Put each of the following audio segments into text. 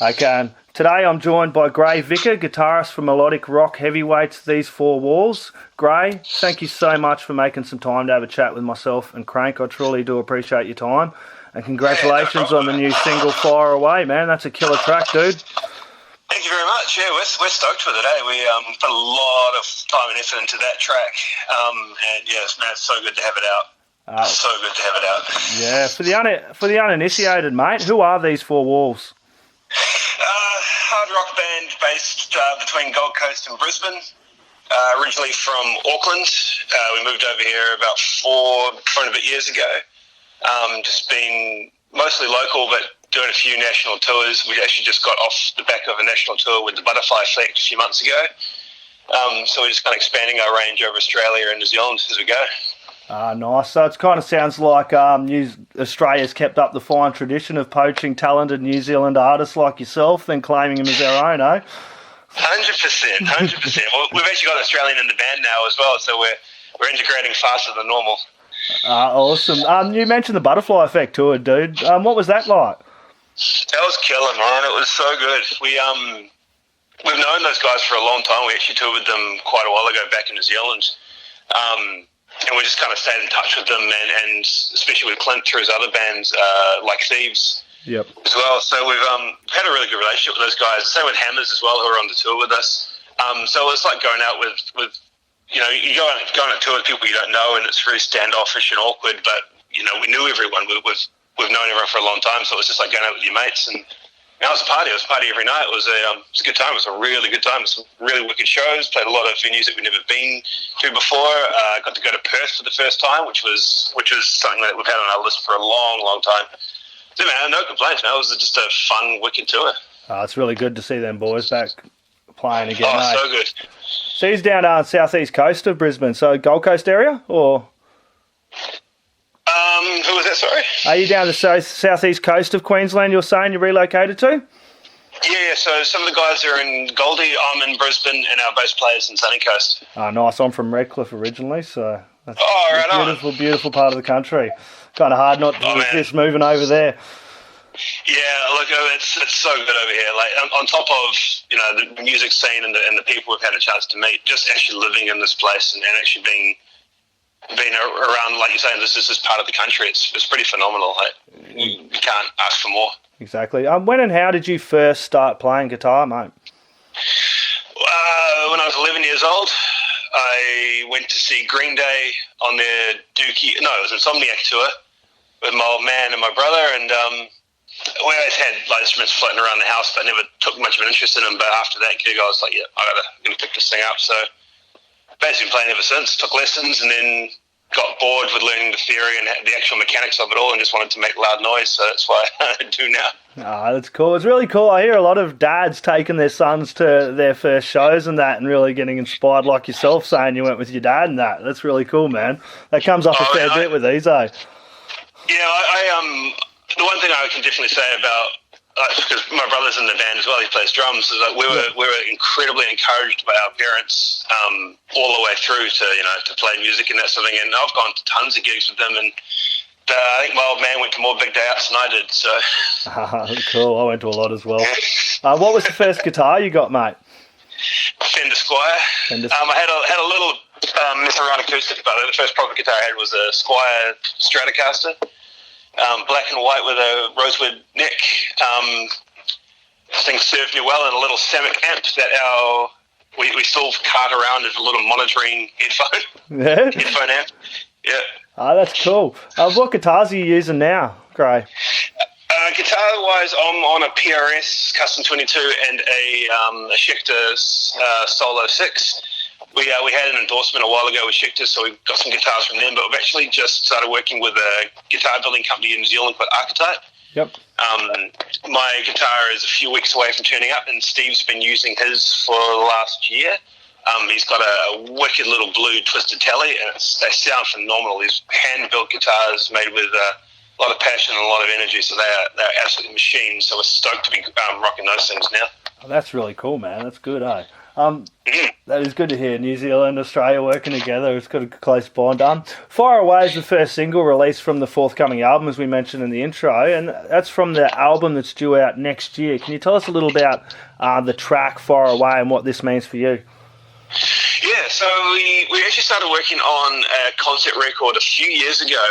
Okay, and today I'm joined by Gray Vickers, guitarist for Melodic-rock heavyweights These Four Walls. Gray, thank you so much for making some time to have a chat with myself and Crannk. I truly do appreciate your time. And congratulations on the new single, Fire Away, man. That's a killer track, dude. Thank you very much. Yeah, we're stoked with it, eh? We put a lot of time and effort into that track. And yes, man, it's so good to have it out. So good to have it out. Yeah, for the uninitiated, mate, who are These Four Walls? Hard rock band based between Gold Coast and Brisbane. Originally from Auckland. We moved over here about four and a bit years ago. Just been mostly local, but doing a few national tours. We actually just got off the back of a national tour with the Butterfly Effect a few months ago. So we're just kind of expanding our range over Australia and New Zealand as we go. Nice. So it kind of sounds like Australia's kept up the fine tradition of poaching talented New Zealand artists like yourself and claiming them as their own, eh? 100%. Well, we've actually got an Australian in the band now as well, so we're integrating faster than normal. Awesome. You mentioned the Butterfly Effect tour, dude. What was that like? That was killer, man. It was so good. We've known those guys for a long time. We actually toured with them quite a while ago back in New Zealand. And we just kind of stayed in touch with them, and especially with Clint through his other bands, like Thieves, as well. So we've had a really good relationship with those guys. Same with Hammers as well, who are on the tour with us. So it's like going out with you go on a tour with people you don't know, and it's really standoffish and awkward. But we knew everyone. We've known everyone for a long time, so it was just like going out with your mates and. It was a party. It was a party every night. It was a good time. It was a really good time. Some really wicked shows. Played a lot of venues that we've never been to before. Got to go to Perth for the first time, which was something that we've had on our list for a long, long time. So, man, no complaints. Man. It was just a fun, wicked tour. It's really good to see them boys back playing again. Oh, so good. So he's down southeast coast of Brisbane. So Gold Coast area, or? Who was that, sorry? Are you down the southeast coast of Queensland, you're saying you relocated to? Yeah, so some of the guys are in Goldie, I'm in Brisbane, and our bass player's in Sunny Coast. Nice. I'm from Redcliffe originally, so that's right beautiful part of the country. Kind of hard not to just moving over there. Yeah, look, it's so good over here. Like on top of the music scene and the people we've had a chance to meet, just actually living in this place and actually being around, like you're saying, this is part of the country. It's pretty phenomenal. Like, you can't ask for more. Exactly. When and how did you first start playing guitar, mate? When I was 11 years old, I went to see Green Day on their it was Insomniac tour with my old man and my brother, and we always had instruments floating around the house, but never took much of an interest in them. But after that gig, I was like, yeah, I'm gonna pick this thing up. So basically been playing ever since. Took lessons and then got bored with learning the theory and the actual mechanics of it all, and just wanted to make loud noise. So that's why I do now. That's cool. It's really cool. I hear a lot of dads taking their sons to their first shows and that, and really getting inspired, like yourself saying you went with your dad and that. That's really cool, man. That comes up a fair bit with these, eh? Yeah, the one thing I can definitely say about, because my brother's in the band as well, he plays drums, is that we were incredibly encouraged by our parents all the way through to play music and that sort of thing. And I've gone to tons of gigs with them, and I think my old man went to more big day outs than I did. So cool. I went to a lot as well. What was the first guitar you got, mate? Fender Squire. I had a little mess around acoustic, but the first proper guitar I had was a Squire Stratocaster. Black and white with a rosewood neck. This thing served me well in a little Samick amp that we still cart around as a little monitoring headphone amp. Yeah. That's cool. What guitars are you using now, Gray? Guitar-wise, I'm on a PRS Custom 22 and a Schecter Solo 6. We had an endorsement a while ago with Schecter, so we've got some guitars from them, but we've actually just started working with a guitar building company in New Zealand called Archetype. Yep. My guitar is a few weeks away from turning up, and Steve's been using his for the last year. He's got a wicked little blue twisted telly, and they sound phenomenal. These hand-built guitars made with a lot of passion and a lot of energy, so they're absolutely machines, so we're stoked to be rocking those things now. Oh, that's really cool, man. That's good, eh? That is good to hear. New Zealand, Australia working together. It's got a close bond. Far Away is the first single released from the forthcoming album, as we mentioned in the intro, and that's from the album that's due out next year. Can you tell us a little about the track Far Away and what this means for you? Yeah, so we actually started working on a concept record a few years ago,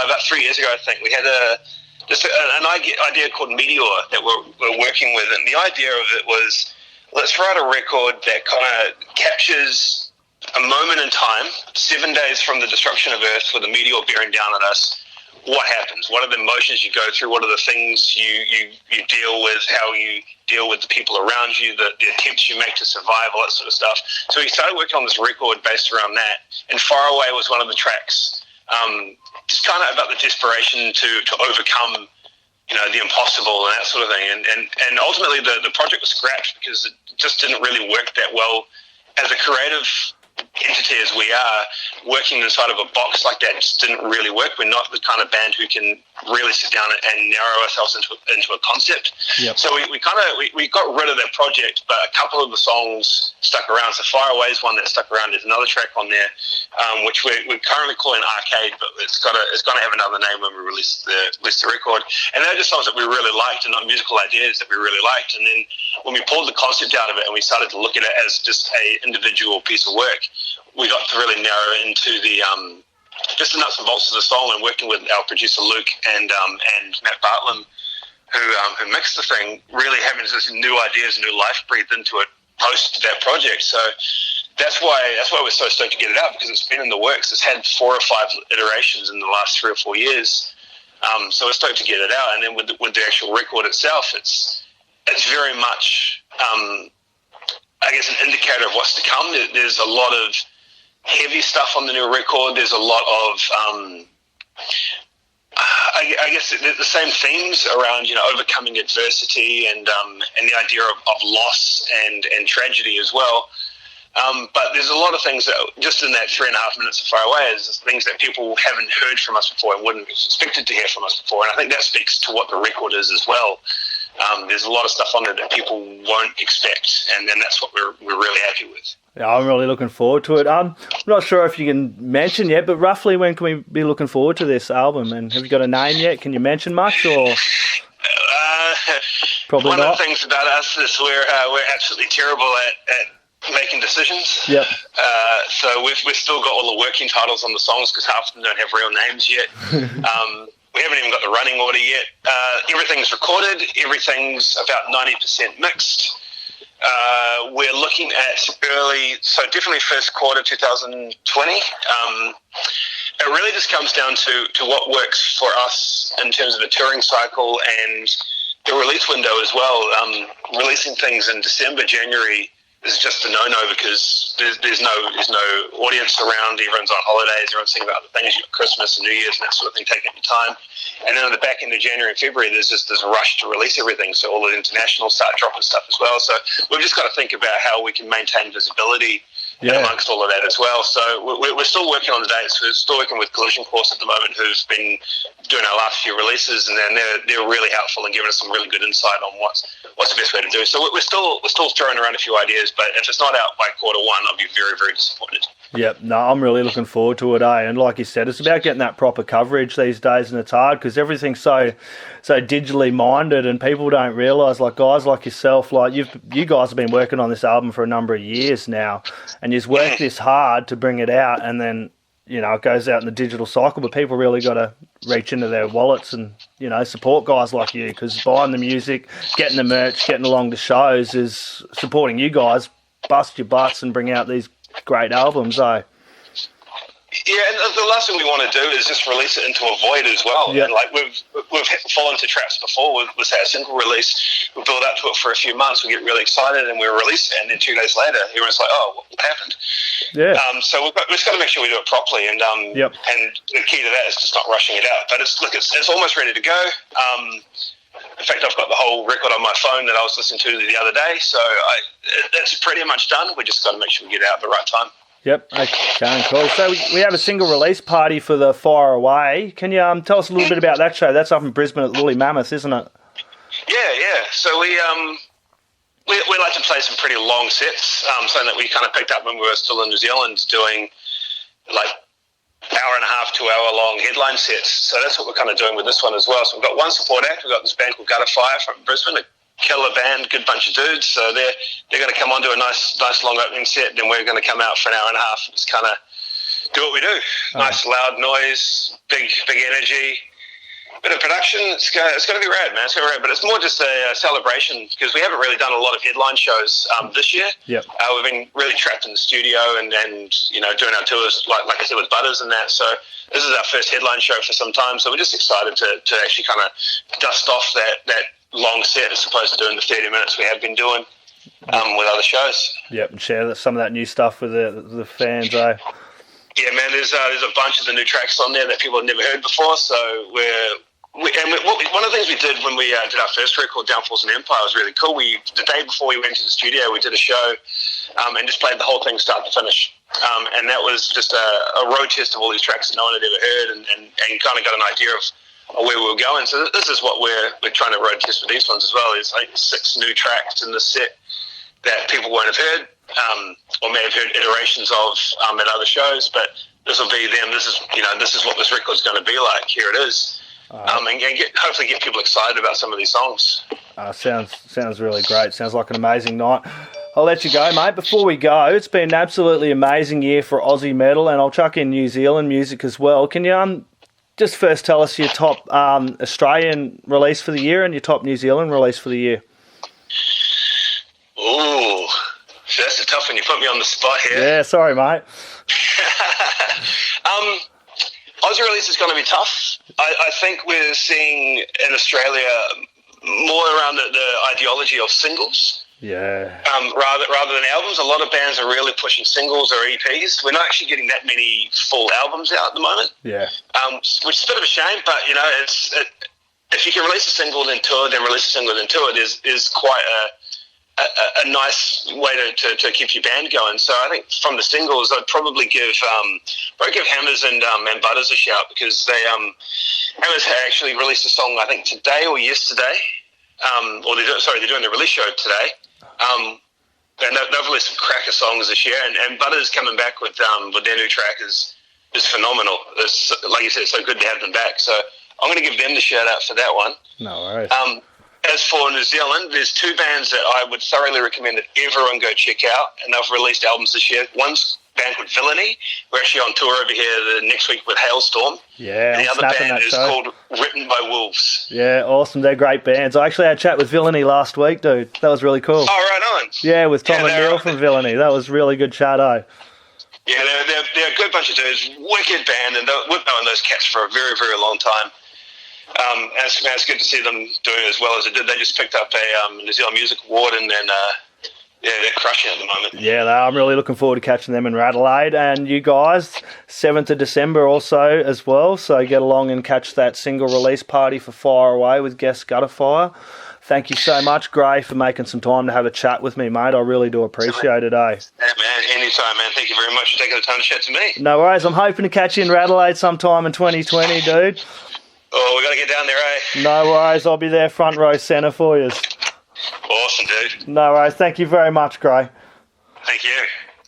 about 3 years ago, I think. We had an idea called Meteor that we're working with, and the idea of it was, let's write a record that kind of captures a moment in time, 7 days from the destruction of Earth with a meteor bearing down on us. What happens? What are the emotions you go through? What are the things you deal with? How you deal with the people around you, the attempts you make to survive, all that sort of stuff. So we started working on this record based around that, and Far Away was one of the tracks. Just kind of about the desperation to overcome, the impossible and that sort of thing. And ultimately the project was scrapped because it just didn't really work that well. As a creative entity as we are, working inside of a box like that just didn't really work. We're not the kind of band who can really sit down and narrow ourselves into a concept. Yep. So we got rid of that project, but a couple of the songs stuck around. So Far Away is one that stuck around. There's another track on there, which we're currently calling Arcade, but it's going to have another name when we release the record. And they're just songs that we really liked and not musical ideas that we really liked. And then when we pulled the concept out of it and we started to look at it as just a individual piece of work, we got to really narrow into the just the nuts and bolts of the song, and working with our producer Luke and Matt Bartlam, who mixed the thing, really having this new ideas, new life breathed into it post that project. So that's why we're so stoked to get it out, because it's been in the works. It's had 4 or 5 iterations in the last 3 or 4 years. So we're stoked to get it out, and then with the actual record itself, it's very much I guess an indicator of what's to come. There's a lot of heavy stuff on the new record. There's a lot of I guess the same themes around overcoming adversity and the idea of loss and tragedy as well. But there's a lot of things that just in that 3.5 minutes of Far Away is things that people haven't heard from us before and wouldn't have expected to hear from us before. And I think that speaks to what the record is as well. There's a lot of stuff on it that people won't expect, and that's what we're really happy with. Yeah, I'm really looking forward to it. I'm not sure if you can mention yet, but roughly when can we be looking forward to this album? And have you got a name yet? Can you mention much, or probably one not? One of the things about us is we're absolutely terrible at making decisions. Yep. So we've still got all the working titles on the songs because half of them don't have real names yet. We haven't even got the running order yet. Everything's recorded. Everything's about 90% mixed. We're looking at definitely first quarter 2020. It really just comes down to what works for us in terms of a touring cycle and the release window as well. Releasing things in December, January is just a no-no because there's no audience around. Everyone's on holidays. Everyone's thinking about the things. You've got Christmas and New Year's and that sort of thing taking your time. And then at the back end of January and February, there's just this rush to release everything. So all the internationals start dropping stuff as well. So we've just got to think about how we can maintain visibility amongst all of that as well. So we're still working on the dates. We're still working with Collision Course at the moment, who's been doing our last few releases, and then they're really helpful and giving us some really good insight on what's the best way to do. So we're still throwing around a few ideas, but if it's not out by quarter 1, I'll be very, very disappointed. Yep, no, I'm really looking forward to it, And like you said, it's about getting that proper coverage these days, and it's hard because everything's so digitally minded, and people don't realise, like guys like yourself, like you guys have been working on this album for a number of years now, and you've worked this hard to bring it out, and then it goes out in the digital cycle, but people really got to reach into their wallets and support guys like you, because buying the music, getting the merch, getting along to shows is supporting you guys. Bust your butts and bring out these great albums, Yeah, and the last thing we want to do is just release it into a void as well. Yeah. And like we've fallen into traps before with our single release. We build up to it for a few months. We get really excited and we release it, and then 2 days later, everyone's like, "Oh, what happened?" Yeah. So we've just got to make sure we do it properly. And and the key to that is just not rushing it out. But it's almost ready to go. In fact, I've got the whole record on my phone that I was listening to the other day. So it's pretty much done. We just got to make sure we get it out at the right time. Yep, okay, cool. So we have a single release party for the Far Away. Can you tell us a little bit about that show? That's up in Brisbane at Woolly Mammoth, isn't it? Yeah. So we like to play some pretty long sets, something that we kind of picked up when we were still in New Zealand, doing like hour and a half, 2 hour long headline sets. So that's what we're kind of doing with this one as well. So we've got one support act. We've got this band called Gutterfire from Brisbane, a killer band, good bunch of dudes. So they're going to come on, do a nice long opening set, and then we're going to come out for an hour and a half and just kind of do what we do. Nice loud noise, big energy, bit of production. It's going to be rad, man. It's going to be rad, but it's more just a celebration because we haven't really done a lot of headline shows this year. Yep. We've been really trapped in the studio and you know, doing our tours like I said with Butters and that. So this is our first headline show for some time. So we're just excited to actually kind of dust off that long set as opposed to doing the 30 minutes we have been doing with other shows. Yep, and share some of that new stuff with the fans, eh? Yeah, man. There's a bunch of the new tracks on there that people have never heard before. So one of the things we did when we did our first record, Downfalls and Empire, was really cool. The day before we went to the studio, we did a show and just played the whole thing start to finish. And that was just a road test of all these tracks that no one had ever heard, and kind of got an idea of where we were going. So this is what we're trying to road test with these ones as well. Is like 6 new tracks in the set that people won't have heard, or may have heard iterations of at other shows. But this will be them. This is what this record's going to be like. Here it is. And hopefully get people excited about some of these songs. Sounds really great. Sounds like an amazing night. I'll let you go, mate. Before we go, it's been an absolutely amazing year for Aussie metal, and I'll chuck in New Zealand music as well. Can you just first tell us your top Australian release for the year and your top New Zealand release for the year? Ooh, that's a tough one. You put me on the spot here. Yeah, sorry, mate. Aussie release is going to be tough. I think we're seeing in Australia more around the ideology of singles. Yeah. Rather than albums. A lot of bands are really pushing singles or EPs. We're not actually getting that many full albums out at the moment. Yeah. Which is a bit of a shame, but you know, if you can release a single then tour, then release a single then tour, is quite a nice way to keep your band going. So I think from the singles, I'd probably give Hammers and Butters a shout, because Hammers actually released a song I think today or yesterday, they're doing the release show today. And they've released some cracker songs this year, and Butters coming back with their new track is phenomenal. It's, like you said, it's so good to have them back. So I'm going to give them the shout out for that one. No worries. As for New Zealand, there's 2 bands that I would thoroughly recommend that everyone go check out, and they've released albums this year. One's a band called Villainy. We're actually on tour over here next week with Hailstorm. Yeah, and the other band is called Written by Wolves. Yeah, awesome. They're great bands. I actually had a chat with Villainy last week, dude. That was really cool. Oh, right on. Yeah, with Tom and Neil from Villainy. That was really good chat, eh? Yeah, they're a good bunch of dudes. Wicked band, and we've known those cats for a very, very long time. It's good to see them doing as well as they did. They just picked up a New Zealand Music Award, and then they're crushing it at the moment. Yeah, I'm really looking forward to catching them in Adelaide, and you guys 7th of December also as well. So get along and catch that single release party for Fire Away with guest Gutterfire. Thank you so much, Gray, for making some time to have a chat with me, mate. I really do appreciate it, eh? Yeah, man. Anytime, man. Thank you very much for taking the time to chat to me. No worries. I'm hoping to catch you in Adelaide sometime in 2020, dude. Oh, we got to get down there, eh? No worries. I'll be there front row centre for you. Awesome, dude. No worries. Thank you very much, Gray. Thank you.